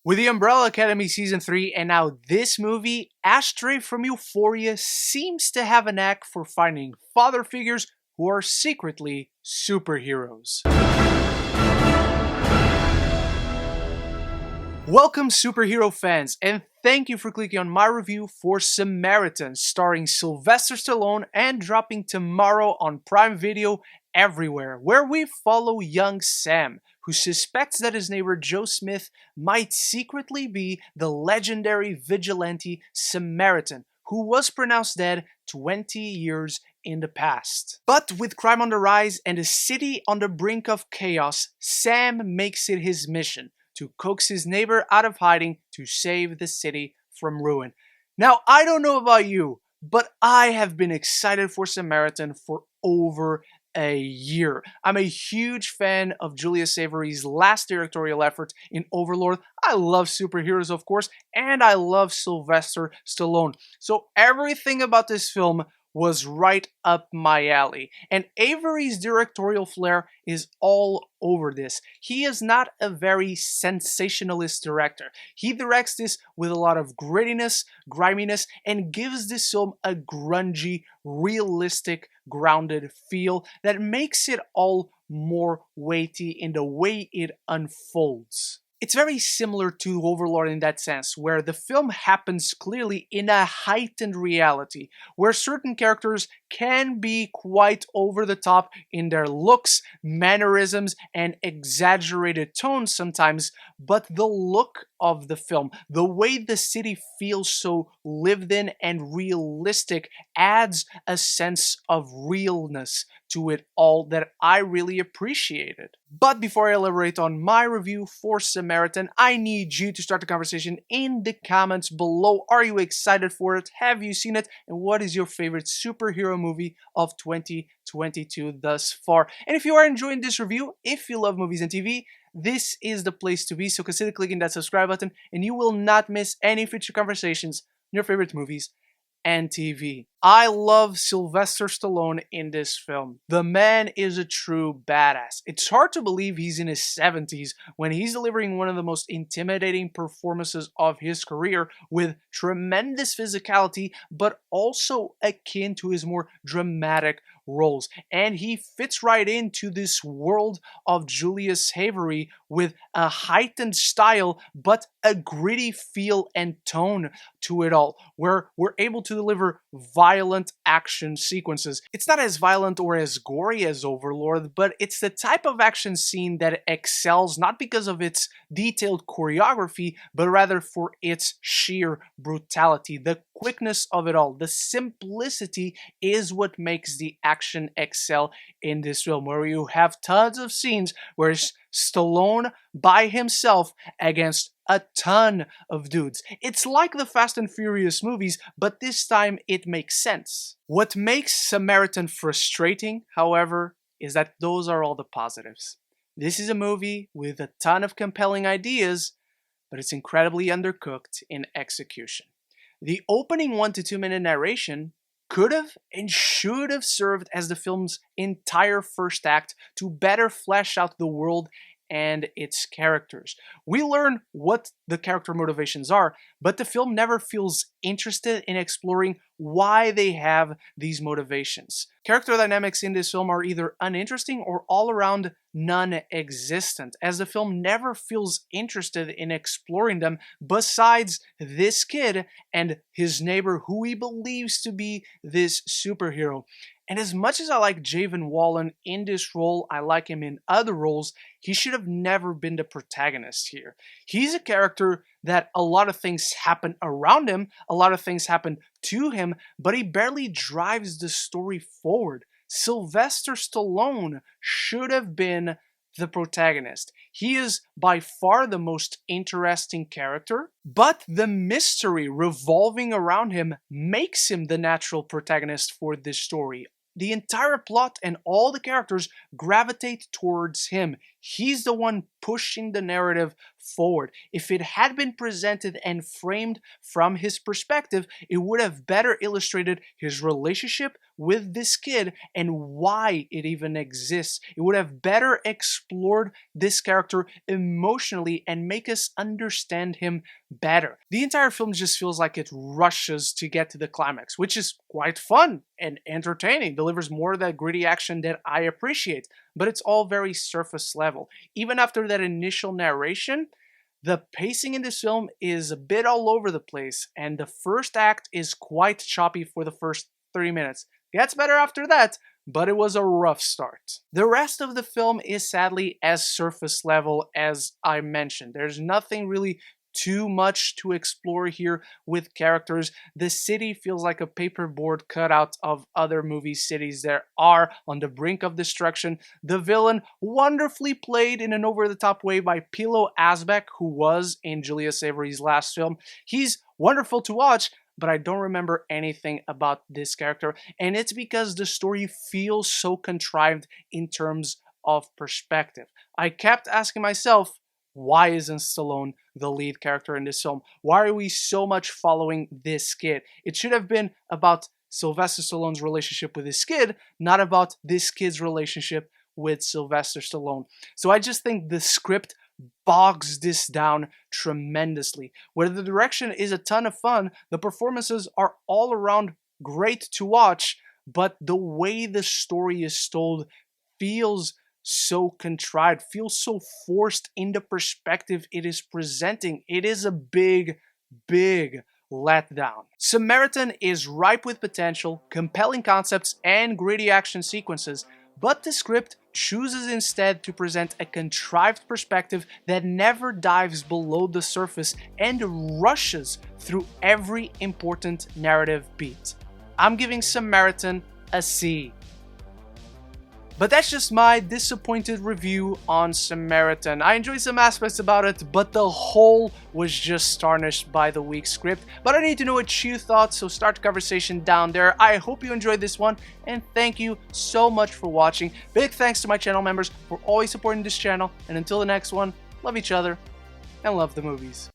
With the Umbrella Academy Season 3 and now this movie, Ashtray from Euphoria seems to have a knack for finding father figures who are secretly superheroes. Welcome superhero fans, and thank you for clicking on my review for Samaritan, starring Sylvester Stallone and dropping tomorrow on Prime Video everywhere, where we follow young Sam, who suspects that his neighbor Joe Smith might secretly be the legendary vigilante Samaritan, who was pronounced dead 20 years in the past. But with crime on the rise and a city on the brink of chaos, Sam makes it his mission to coax his neighbor out of hiding to save the city from ruin. Now, I don't know about you, but I have been excited for Samaritan for over a year. I'm a huge fan of Julius Avery's last directorial effort in Overlord. I love superheroes, of course, and I love Sylvester Stallone. So everything about this film was right up my alley. And Avery's directorial flair is all over this. He is not a very sensationalist director. He directs this with a lot of grittiness, griminess, and gives this film a grungy, realistic, grounded feel that makes it all more weighty in the way it unfolds. It's very similar to Overlord in that sense, where the film happens clearly in a heightened reality, where certain characters can be quite over the top in their looks, mannerisms, and exaggerated tones sometimes, but the look of the film, the way the city feels so lived in and realistic, adds a sense of realness to it all that I really appreciated. But before I elaborate on my review for Samaritan, I need you to start the conversation in the comments below. Are you excited for it? Have you seen it? And what is your favorite superhero movie of 2022 thus far? And if you are enjoying this review, if you love movies and TV, this is the place to be, so consider clicking that subscribe button and you will not miss any future conversations on your favorite movies and TV. I love Sylvester Stallone in this film. The man is a true badass. It's hard to believe he's in his 70s when he's delivering one of the most intimidating performances of his career with tremendous physicality, but also akin to his more dramatic roles. And he fits right into this world of Julius Avery with a heightened style, but a gritty feel and tone to it all, where we're able to deliver violent action sequences. It's not as violent or as gory as Overlord, but it's the type of action scene that excels not because of its detailed choreography, but rather for its sheer brutality. The quickness of it all, the simplicity is what makes the action excel in this film, where you have tons of scenes where it's Stallone by himself against a ton of dudes. It's like the Fast and Furious movies, but this time it makes sense. What makes Samaritan frustrating, however, is that those are all the positives. This is a movie with a ton of compelling ideas, but it's incredibly undercooked in execution. The opening 1 to 2 minute narration could have and should have served as the film's entire first act to better flesh out the world and its characters. We learn what the character motivations are, but the film never feels interested in exploring why they have these motivations. Character dynamics in this film are either uninteresting or all around non-existent, as the film never feels interested in exploring them besides this kid and his neighbor who he believes to be this superhero. And as much as I like Javen Wallen in this role, I like him in other roles, he should have never been the protagonist here. He's a character that a lot of things happen around him, a lot of things happen to him, but he barely drives the story forward. Sylvester Stallone should have been the protagonist. He is by far the most interesting character, but the mystery revolving around him makes him the natural protagonist for this story. The entire plot and all the characters gravitate towards him. He's the one pushing the narrative forward. If it had been presented and framed from his perspective, it would have better illustrated his relationship with this kid and why it even exists. It would have better explored this character emotionally and make us understand him better. The entire film just feels like it rushes to get to the climax, which is quite fun and entertaining, delivers more of that gritty action that I appreciate, but it's all very surface level. Even after that initial narration, the pacing in this film is a bit all over the place, and the first act is quite choppy for the first 30 minutes. Gets better after that, but it was a rough start. The rest of the film is sadly as surface level as I mentioned. There's nothing really too much to explore here with characters. The city feels like a paperboard cutout of other movie cities that are on the brink of destruction. The villain, wonderfully played in an over-the-top way by Pilo Asbæk, who was in Julius Avery's last film. He's wonderful to watch, but I don't remember anything about this character, and it's because the story feels so contrived in terms of perspective. I kept asking myself, why isn't Stallone the lead character in this film? Why are we so much following this kid? It should have been about Sylvester Stallone's relationship with his kid, not about this kid's relationship with Sylvester Stallone. So I just think the script bogs this down tremendously. Where the direction is a ton of fun, the performances are all around great to watch, but the way the story is told feels so contrived, feels so forced in the perspective it is presenting. It is a big letdown. Samaritan is ripe with potential, compelling concepts, and gritty action sequences, but the script chooses instead to present a contrived perspective that never dives below the surface and rushes through every important narrative beat. I'm giving Samaritan a C. But that's just my disappointed review on Samaritan. I enjoyed some aspects about it, but the whole was just tarnished by the weak script. But I need to know what you thought, so start the conversation down there. I hope you enjoyed this one, and thank you so much for watching. Big thanks to my channel members for always supporting this channel, and until the next one, love each other, and love the movies.